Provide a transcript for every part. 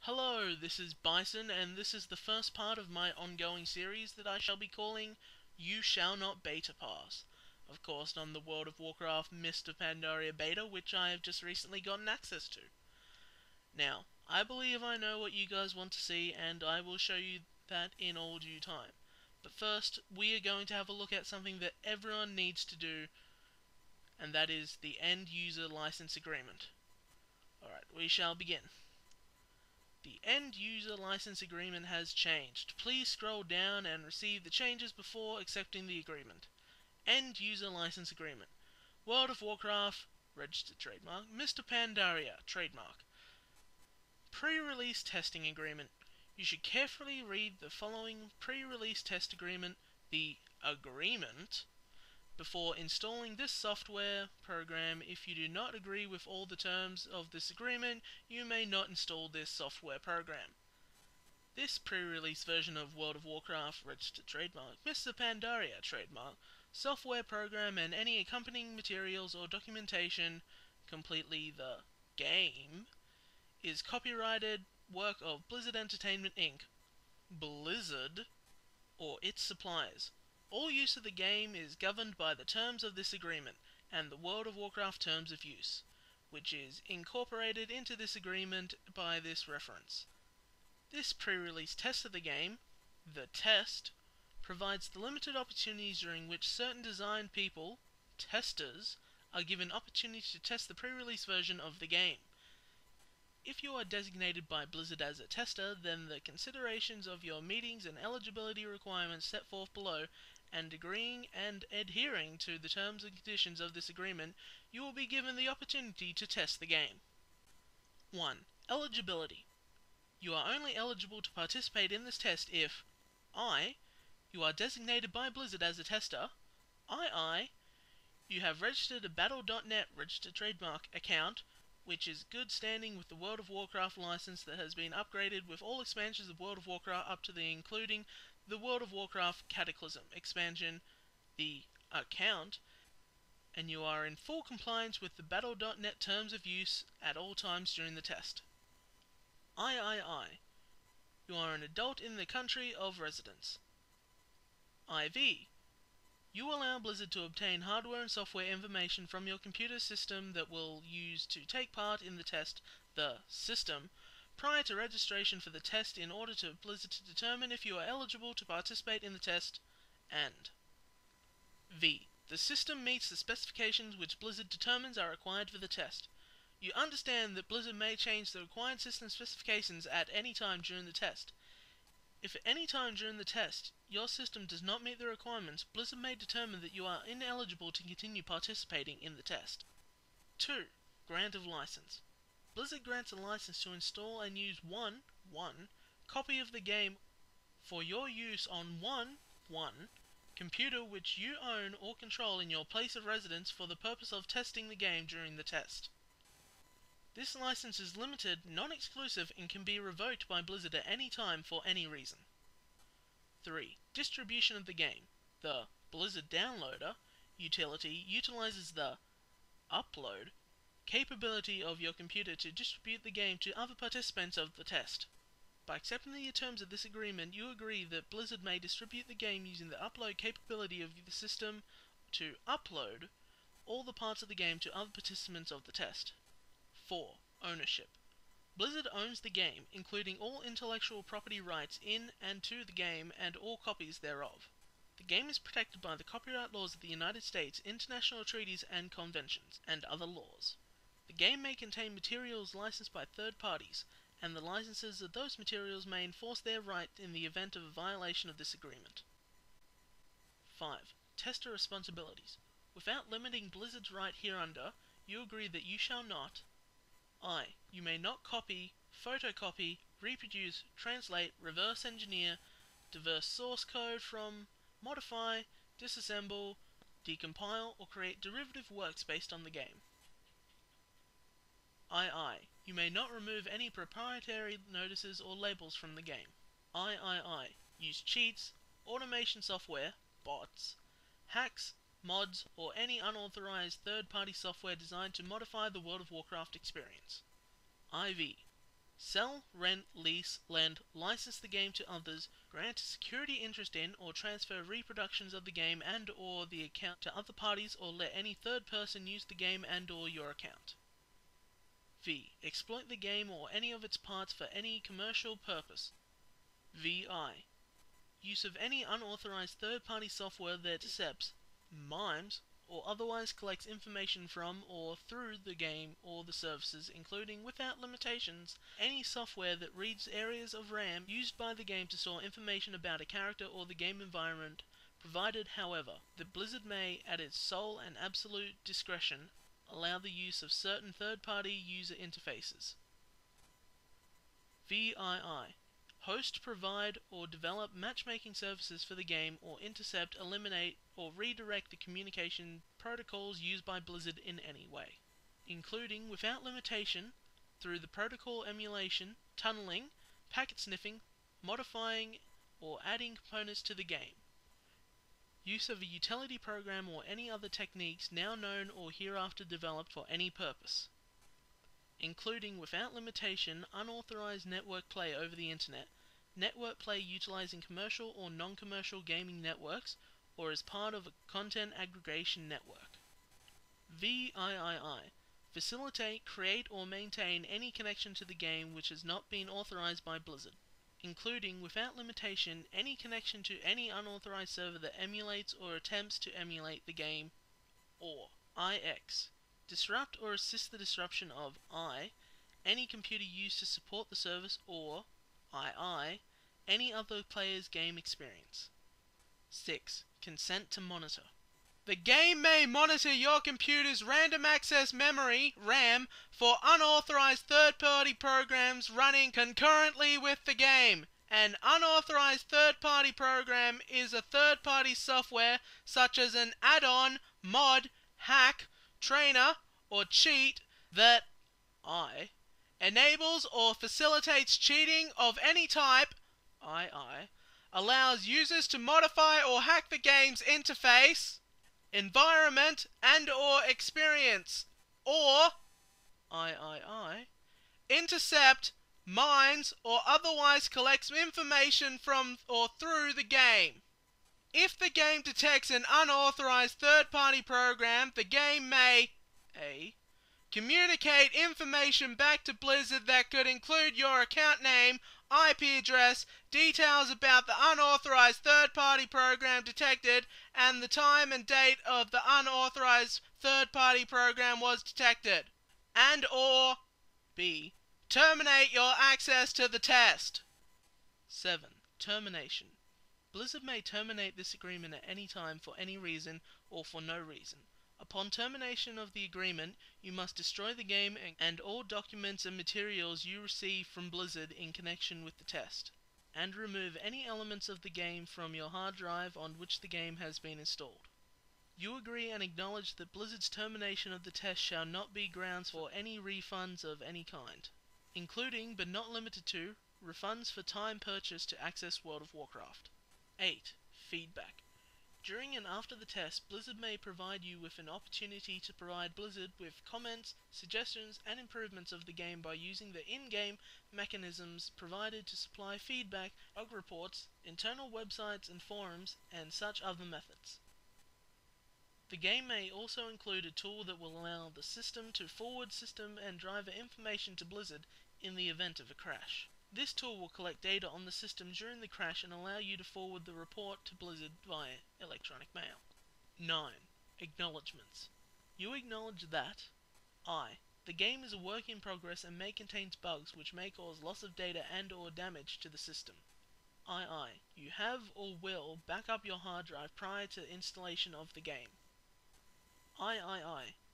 Hello, this is Bison, and this is the first part of my ongoing series that I shall be calling You Shall Not Beta Pass. Of course, on the World of Warcraft Mist of Pandaria beta, which I have just recently gotten access to. Now, I believe I know what you guys want to see, and I will show you that in all due time. But first, we are going to have a look at something that everyone needs to do, and that is the End User License Agreement. Alright, we shall begin. The End User License Agreement has changed. Please scroll down and receive the changes before accepting the agreement. End User License Agreement. World of Warcraft, registered trademark. Mr. Pandaria, trademark. Pre-release testing agreement. You should carefully read the following pre-release test agreement, the agreement, before installing this software program. If you do not agree with all the terms of this agreement, you may not install this software program. This pre-release version of World of Warcraft registered trademark, Mr. Pandaria trademark, software program and any accompanying materials or documentation, completely the game, is copyrighted work of Blizzard Entertainment Inc., Blizzard, or its suppliers. All use of the game is governed by the terms of this agreement and the World of Warcraft Terms of Use, which is incorporated into this agreement by this reference. This pre-release test of the game, the test, provides the limited opportunities during which certain design people, testers, are given opportunity to test the pre-release version of the game. If you are designated by Blizzard as a tester, then the considerations of your meetings and eligibility requirements set forth below, and agreeing and adhering to the terms and conditions of this agreement, you will be given the opportunity to test the game. 1. Eligibility. You are only eligible to participate in this test if I. You are designated by Blizzard as a tester. II. You have registered a Battle.net registered trademark account, which is good standing with the World of Warcraft license that has been upgraded with all expansions of World of Warcraft up to the including the World of Warcraft Cataclysm expansion, the account, and you are in full compliance with the Battle.net terms of use at all times during the test. III. You are an adult in the country of residence. IV. You allow Blizzard to obtain hardware and software information from your computer system that will use to take part in the test, the system, prior to registration for the test in order to Blizzard to determine if you are eligible to participate in the test, and V. The system meets the specifications which Blizzard determines are required for the test. You understand that Blizzard may change the required system specifications at any time during the test. If at any time during the test your system does not meet the requirements, Blizzard may determine that you are ineligible to continue participating in the test. 2. Grant of license. Blizzard grants a license to install and use one copy of the game for your use on one computer which you own or control in your place of residence for the purpose of testing the game during the test. This license is limited, non-exclusive, and can be revoked by Blizzard at any time for any reason. 3. Distribution of the game. The Blizzard Downloader utility utilizes the upload capability of your computer to distribute the game to other participants of the test. By accepting the terms of this agreement, you agree that Blizzard may distribute the game using the upload capability of the system to upload all the parts of the game to other participants of the test. 4. Ownership. Blizzard owns the game, including all intellectual property rights in and to the game and all copies thereof. The game is protected by the copyright laws of the United States, international treaties and conventions, and other laws. The game may contain materials licensed by third parties, and the licensors of those materials may enforce their right in the event of a violation of this agreement. 5. Tester responsibilities. Without limiting Blizzard's right hereunder, you agree that you shall not You may not copy, photocopy, reproduce, translate, reverse engineer, diverse source code from, modify, disassemble, decompile, or create derivative works based on the game. You may not remove any proprietary notices or labels from the game. Use cheats, automation software, bots, hacks, mods, or any unauthorized third-party software designed to modify the World of Warcraft experience. IV. Sell, rent, lease, lend, license the game to others, grant security interest in or transfer reproductions of the game and or the account to other parties, or let any third person use the game and or your account. V. Exploit the game or any of its parts for any commercial purpose. VI. Use of any unauthorized third-party software that intercepts, mimes, or otherwise collects information from or through the game or the services, including, without limitations, any software that reads areas of RAM used by the game to store information about a character or the game environment, provided, however, that Blizzard may, at its sole and absolute discretion, allow the use of certain third-party user interfaces. VII. Host, provide, or develop matchmaking services for the game, or intercept, eliminate, or redirect the communication protocols used by Blizzard in any way, including, without limitation, through the protocol emulation, tunneling, packet sniffing, modifying, or adding components to the game. Use of a utility program or any other techniques now known or hereafter developed for any purpose, including, without limitation, unauthorized network play over the internet, network play utilizing commercial or non-commercial gaming networks, or as part of a content aggregation network. VIII. Facilitate, create, or maintain any connection to the game which has not been authorized by Blizzard, including, without limitation, any connection to any unauthorized server that emulates or attempts to emulate the game, or IX. Disrupt or assist the disruption of I, any computer used to support the service, or II, any other player's game experience. 6. Consent to monitor. The game may monitor your computer's random access memory, RAM, for unauthorized third-party programs running concurrently with the game. An unauthorized third-party program is a third-party software such as an add-on, mod, hack, trainer, or cheat that enables or facilitates cheating of any type, allows users to modify or hack the game's interface, environment, and or experience, or intercept, mines, or otherwise collects information from or through the game. If the game detects an unauthorized third-party program, the game may A. Communicate information back to Blizzard that could include your account name, IP address, details about the unauthorized third-party program detected, and the time and date of the unauthorized third-party program was detected. And or B. Terminate your access to the test. 7. Termination. Blizzard may terminate this agreement at any time for any reason or for no reason. Upon termination of the agreement, you must destroy the game and all documents and materials you receive from Blizzard in connection with the test, and remove any elements of the game from your hard drive on which the game has been installed. You agree and acknowledge that Blizzard's termination of the test shall not be grounds for any refunds of any kind, including, but not limited to, refunds for time purchased to access World of Warcraft. 8. Feedback. During and after the test, Blizzard may provide you with an opportunity to provide Blizzard with comments, suggestions, and improvements of the game by using the in-game mechanisms provided to supply feedback, bug reports, internal websites and forums, and such other methods. The game may also include a tool that will allow the system to forward system and driver information to Blizzard in the event of a crash. This tool will collect data on the system during the crash and allow you to forward the report to Blizzard via electronic mail. 9. Acknowledgements. You acknowledge that the game is a work in progress and may contain bugs which may cause loss of data and or damage to the system. You have or will back up your hard drive prior to installation of the game.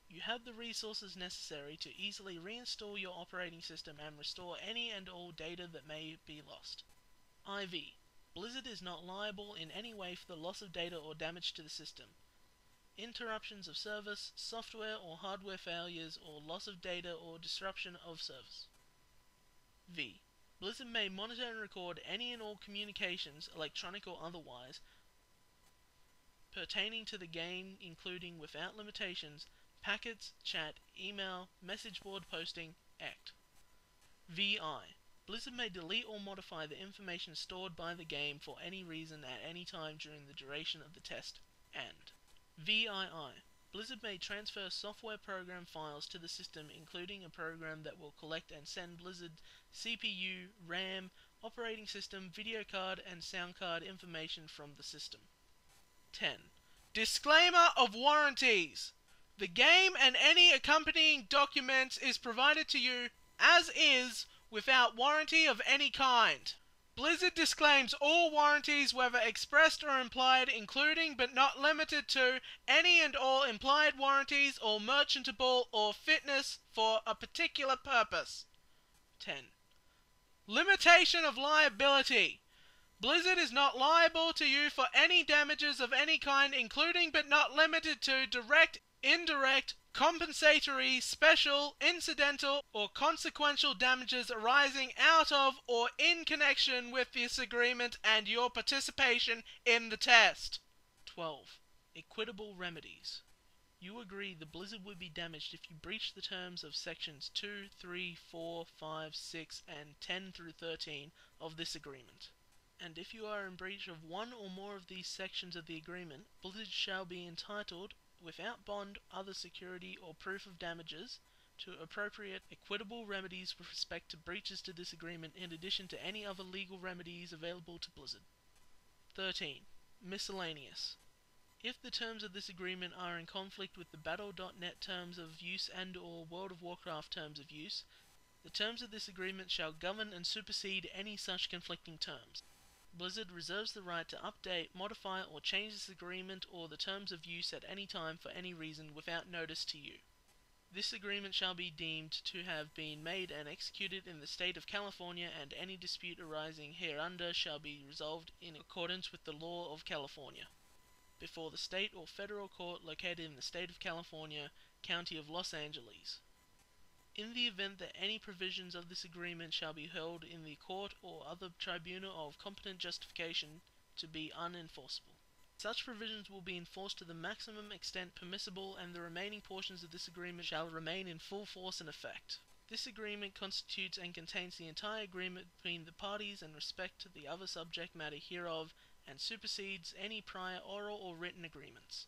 You have the resources necessary to easily reinstall your operating system and restore any and all data that may be lost. IV. Blizzard is not liable in any way for the loss of data or damage to the system, interruptions of service, software or hardware failures, or loss of data or disruption of service. V. Blizzard may monitor and record any and all communications, electronic or otherwise, pertaining to the game, including, without limitations, packets, chat, email, message board posting, etc. VI. Blizzard may delete or modify the information stored by the game for any reason at any time during the duration of the test. And VII. Blizzard may transfer software program files to the system, including a program that will collect and send Blizzard CPU, RAM, operating system, video card, and sound card information from the system. 10. Disclaimer of warranties. The game and any accompanying documents is provided to you as is without warranty of any kind. Blizzard disclaims all warranties, whether expressed or implied, including but not limited to any and all implied warranties or merchantable or fitness for a particular purpose. 10. Limitation of liability. Blizzard is not liable to you for any damages of any kind, including but not limited to direct, indirect, compensatory, special, incidental, or consequential damages arising out of or in connection with this agreement and your participation in the test. 12. Equitable remedies. You agree the Blizzard would be damaged if you breach the terms of sections 2, 3, 4, 5, 6, and 10 through 13 of this agreement. And if you are in breach of one or more of these sections of the agreement, Blizzard shall be entitled, without bond, other security, or proof of damages, to appropriate equitable remedies with respect to breaches to this agreement, in addition to any other legal remedies available to Blizzard. 13. Miscellaneous. If the terms of this agreement are in conflict with the Battle.net terms of use and or World of Warcraft terms of use, the terms of this agreement shall govern and supersede any such conflicting terms. Blizzard reserves the right to update, modify, or change this agreement or the terms of use at any time for any reason without notice to you. This agreement shall be deemed to have been made and executed in the state of California, and any dispute arising hereunder shall be resolved in accordance with the law of California, before the state or federal court located in the state of California, county of Los Angeles. In the event that any provisions of this agreement shall be held in the court or other tribunal of competent justification to be unenforceable, such provisions will be enforced to the maximum extent permissible, and the remaining portions of this agreement shall remain in full force and effect. This agreement constitutes and contains the entire agreement between the parties in respect to the other subject matter hereof, and supersedes any prior oral or written agreements.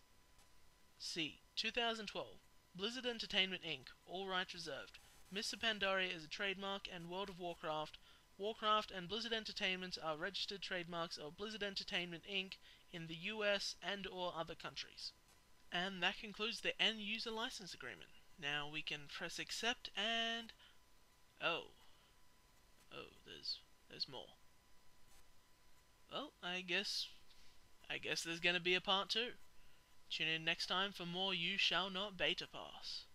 C. 2012. Blizzard Entertainment Inc. All rights reserved. Mr. Pandaria is a trademark, and World of Warcraft, Warcraft, and Blizzard Entertainment are registered trademarks of Blizzard Entertainment Inc. in the US and or other countries. And that concludes the end user license agreement. Now we can press accept and... Oh, there's more. Well, I guess there's gonna be a part 2. Tune in next time for more You Shall Not Beta Pass.